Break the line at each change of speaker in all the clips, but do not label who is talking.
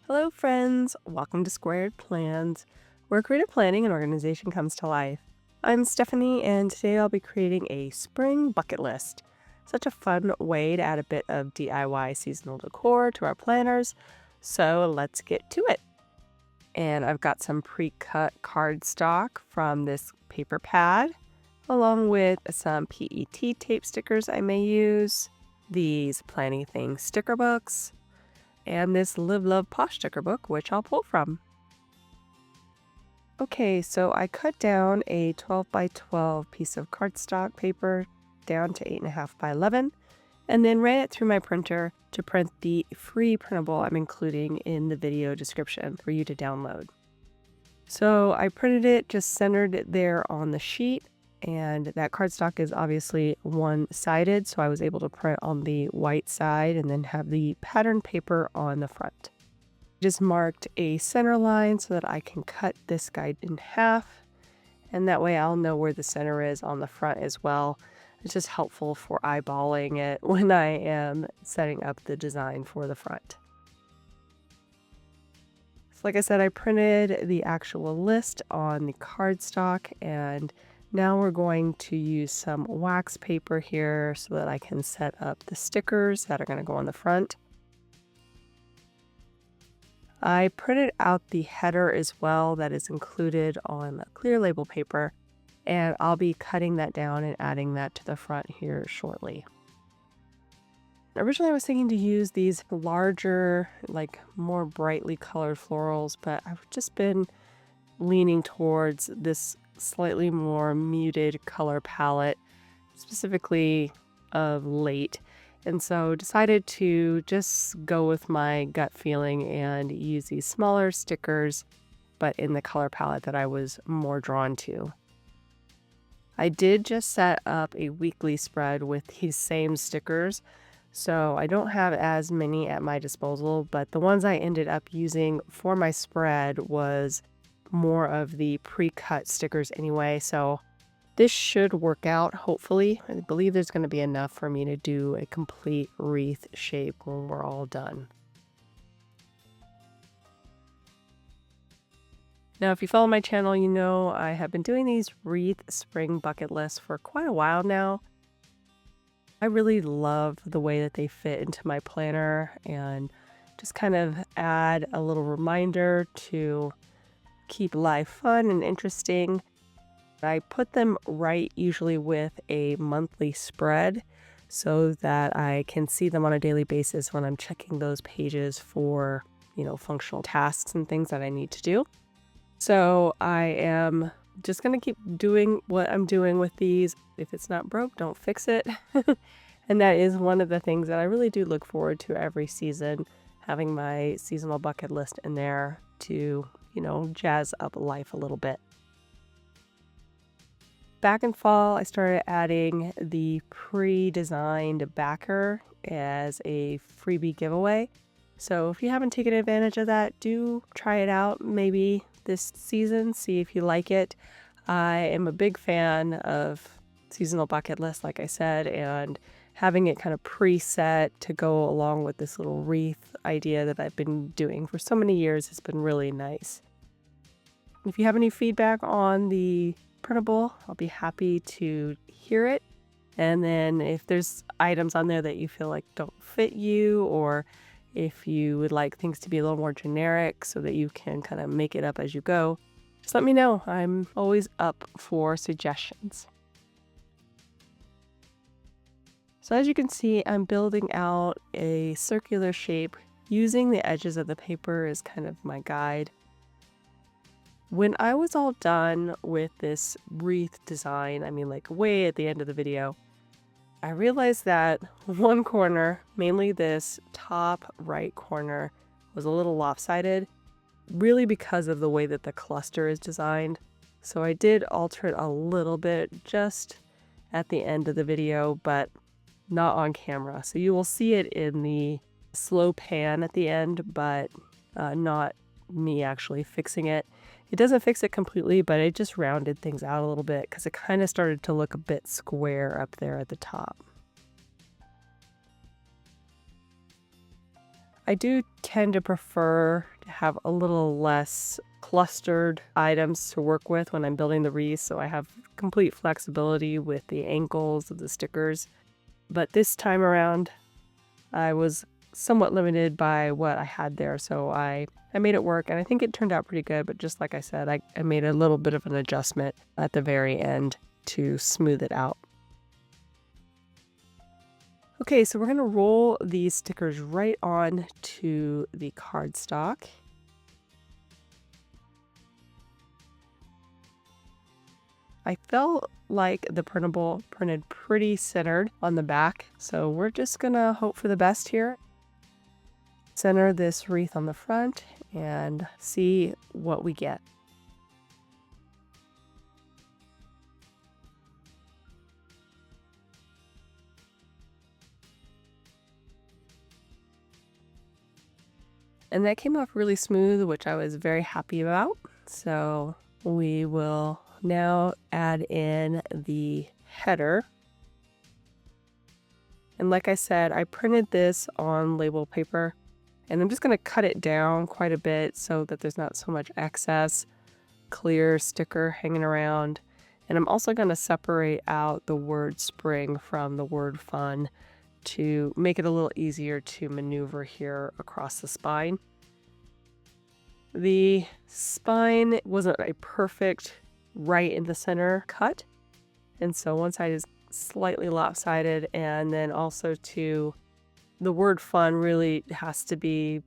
Hello friends, welcome to Squaird Plans, where creative planning and organization comes to life. I'm Stephanie and today I'll be creating a spring bucket list. Such a fun way to add a bit of DIY seasonal decor to our planners, so let's get to it. And I've got some pre-cut cardstock from this paper pad, along with some PET tape stickers I may use, these Planning Things sticker books, and this Live Love Posh sticker book, which I'll pull from. Okay, so I cut down a 12 by 12 piece of cardstock paper down to 8.5 by 11, and then ran it through my printer to print the free printable I'm including in the video description for you to download. So I printed it, just centered it there on the sheet, and that cardstock is obviously one-sided, so I was able to print on the white side and then have the pattern paper on the front. Just marked a center line so that I can cut this guide in half, and that way I'll know where the center is on the front as well. It's just helpful for eyeballing it when I am setting up the design for the front. So like I said, I printed the actual list on the cardstock, and now we're going to use some wax paper here so that I can set up the stickers that are going to go on the front. I printed out the header as well that is included on a clear label paper, and I'll be cutting that down and adding that to the front here shortly. Originally I was thinking to use these larger, like more brightly colored florals, but I've just been leaning towards this slightly more muted color palette, specifically of late. And so decided to just go with my gut feeling and use these smaller stickers, but in the color palette that I was more drawn to. I did just set up a weekly spread with these same stickers, so I don't have as many at my disposal, but the ones I ended up using for my spread was more of the pre-cut stickers anyway, so this should work out hopefully. I believe there's going to be enough for me to do a complete wreath shape when we're all done. Now if you follow my channel, you know I have been doing these wreath spring bucket lists for quite a while now. I really love the way that they fit into my planner and just kind of add a little reminder to keep life fun and interesting. I put them right usually with a monthly spread so that I can see them on a daily basis when I'm checking those pages for, functional tasks and things that I need to do. So I am just going to keep doing what I'm doing with these. If it's not broke, don't fix it. And that is one of the things that I really do look forward to every season, having my seasonal bucket list in there to jazz up life a little bit. Back in fall, I started adding the pre-designed backer as a freebie giveaway. So if you haven't taken advantage of that, do try it out maybe this season, see if you like it. I am a big fan of seasonal bucket lists, like I said, and having it kind of preset to go along with this little wreath idea that I've been doing for so many years has been really nice. If you have any feedback on the printable, I'll be happy to hear it. And then if there's items on there that you feel like don't fit you, or if you would like things to be a little more generic so that you can kind of make it up as you go, just let me know. I'm always up for suggestions. So as you can see, I'm building out a circular shape using the edges of the paper as kind of my guide. When I was all done with this wreath design, like way at the end of the video, I realized that one corner, mainly this top right corner, was a little lopsided, really because of the way that the cluster is designed. So I did alter it a little bit just at the end of the video, but not on camera. So you will see it in the slow pan at the end, but not me actually fixing it. It doesn't fix it completely, but it just rounded things out a little bit because it kind of started to look a bit square up there at the top. I do tend to prefer have a little less clustered items to work with when I'm building the wreath, so I have complete flexibility with the ankles of the stickers. But this time around, I was somewhat limited by what I had there, so I made it work, and I think it turned out pretty good. But just like I said, I made a little bit of an adjustment at the very end to smooth it out. Okay, so we're going to roll these stickers right on to the cardstock. I felt like the printable printed pretty centered on the back, so we're just going to hope for the best here. Center this wreath on the front and see what we get. And that came off really smooth, which I was very happy about. So we will now add in the header. And like I said, I printed this on label paper, and I'm just going to cut it down quite a bit so that there's not so much excess clear sticker hanging around. And I'm also going to separate out the word spring from the word fun to make it a little easier to maneuver here across the spine. The spine wasn't a perfect right in the center cut, and so one side is slightly lopsided, and then also to the word fun really has to be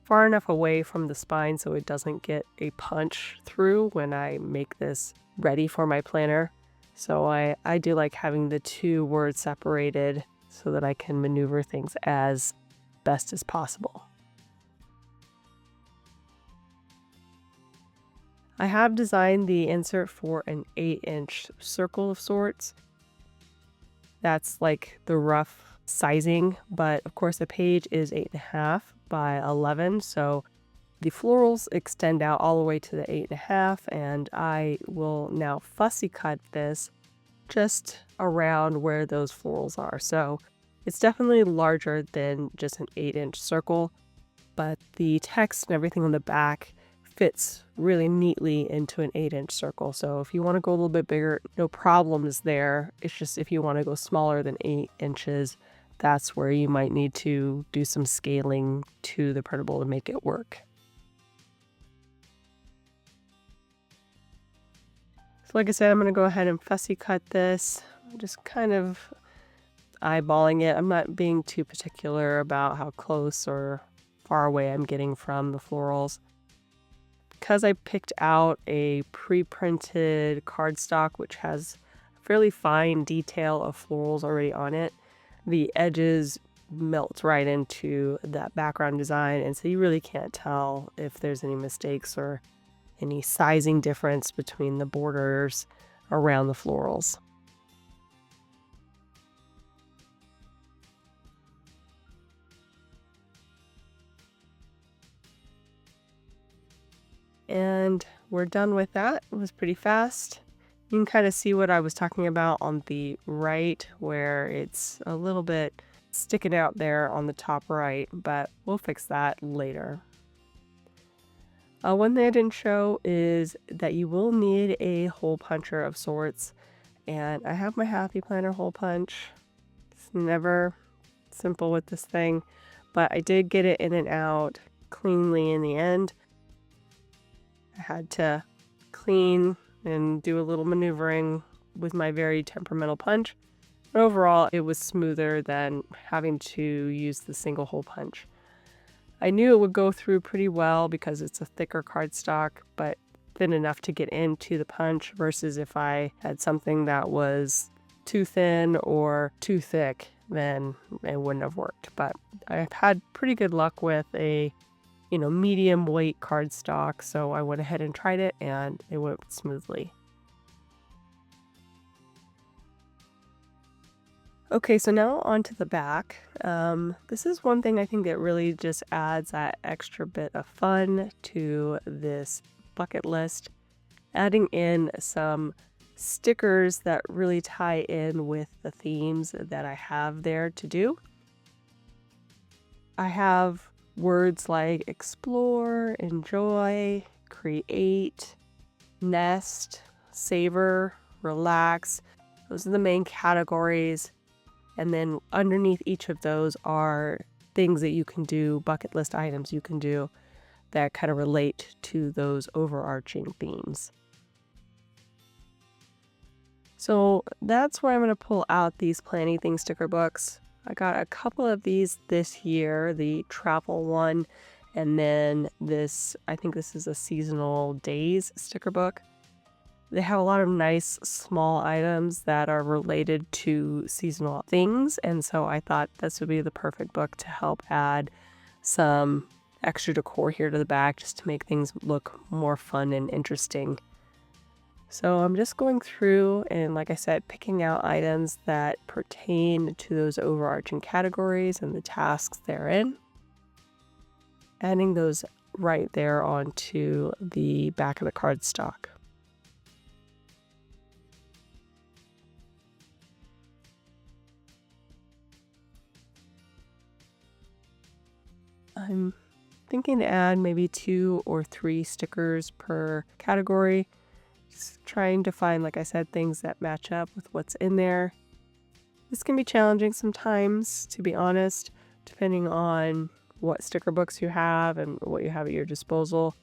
far enough away from the spine so it doesn't get a punch through when I make this ready for my planner. So I do like having the two words separated so that I can maneuver things as best as possible. I have designed the insert for an 8-inch circle of sorts. That's like the rough sizing, but of course the page is 8.5 by 11, so the florals extend out all the way to the 8.5, and I will now fussy cut this just around where those florals are. So it's definitely larger than just an 8-inch circle, but the text and everything on the back fits really neatly into an 8-inch circle. So if you want to go a little bit bigger, no problems there. It's just if you want to go smaller than 8 inches, that's where you might need to do some scaling to the printable to make it work. So like I said, I'm going to go ahead and fussy cut this. I'm just kind of eyeballing it. I'm not being too particular about how close or far away I'm getting from the florals. Because I picked out a pre-printed cardstock which has fairly fine detail of florals already on it, the edges melt right into that background design, and so you really can't tell if there's any mistakes or any sizing difference between the borders around the florals. And we're done with that. It was pretty fast. You can kind of see what I was talking about on the right, where it's a little bit sticking out there on the top right, but we'll fix that later. One thing I didn't show is that you will need a hole puncher of sorts, and I have my Happy Planner hole punch. It's never simple with this thing, but I did get it in and out cleanly in the end. I had to clean and do a little maneuvering with my very temperamental punch, but overall it was smoother than having to use the single hole punch. I knew it would go through pretty well because it's a thicker cardstock, but thin enough to get into the punch, versus if I had something that was too thin or too thick, then it wouldn't have worked. But I've had pretty good luck with a medium weight cardstock, so I went ahead and tried it and it went smoothly. Okay, so now onto the back. This is one thing I think that really just adds that extra bit of fun to this bucket list. Adding in some stickers that really tie in with the themes that I have there to do. I have words like explore, enjoy, create, nest, savor, relax. Those are the main categories. And then underneath each of those are things that you can do, bucket list items you can do that kind of relate to those overarching themes. So that's where I'm going to pull out these Planning Things sticker books. I got a couple of these this year, the travel one, and then this, I think this is a seasonal days sticker book. They have a lot of nice small items that are related to seasonal things, and so I thought this would be the perfect book to help add some extra decor here to the back just to make things look more fun and interesting. So I'm just going through and, like I said, picking out items that pertain to those overarching categories and the tasks therein. Adding those right there onto the back of the cardstock. I'm thinking to add maybe 2 or 3 stickers per category. Just trying to find, like I said, things that match up with what's in there. This can be challenging sometimes, to be honest, depending on what sticker books you have and what you have at your disposal.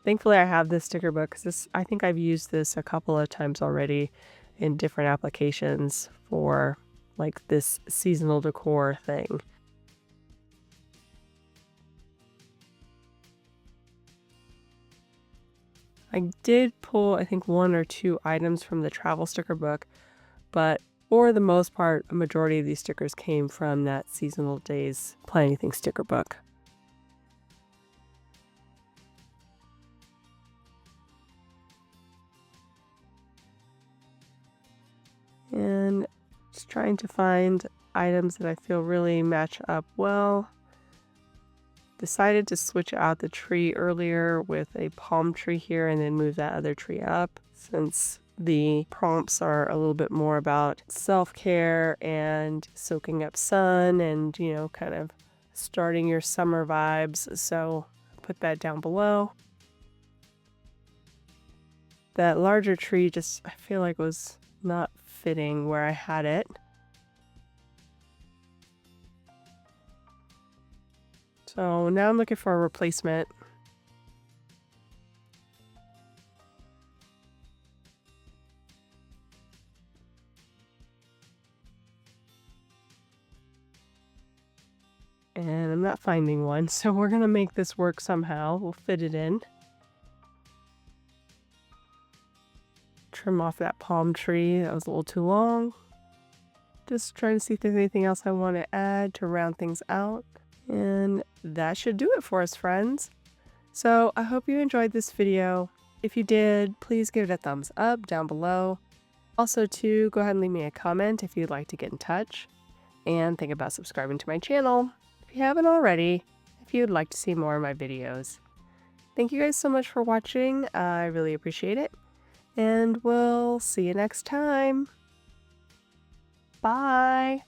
Thankfully, I have this sticker book because I think I've used this a couple of times already in different applications for like this seasonal decor thing. I did pull, I think, 1 or 2 items from the travel sticker book, but for the most part, a majority of these stickers came from that Seasonal Days Planning Things sticker book. And just trying to find items that I feel really match up well. Decided to switch out the tree earlier with a palm tree here and then move that other tree up, since the prompts are a little bit more about self-care and soaking up sun and, you know, kind of starting your summer vibes. So put that down below. That larger tree just, I feel like, was not fitting where I had it. So now I'm looking for a replacement. And I'm not finding one, so we're gonna make this work somehow. We'll fit it in. Trim off that palm tree, that was a little too long. Just trying to see if there's anything else I want to add to round things out. And that should do it for us, friends. So I hope you enjoyed this video. If you did, please give it a thumbs up down below. Also, too, go ahead and leave me a comment if you'd like to get in touch. And think about subscribing to my channel if you haven't already, if you'd like to see more of my videos. Thank you guys so much for watching. I really appreciate it. And we'll see you next time. Bye.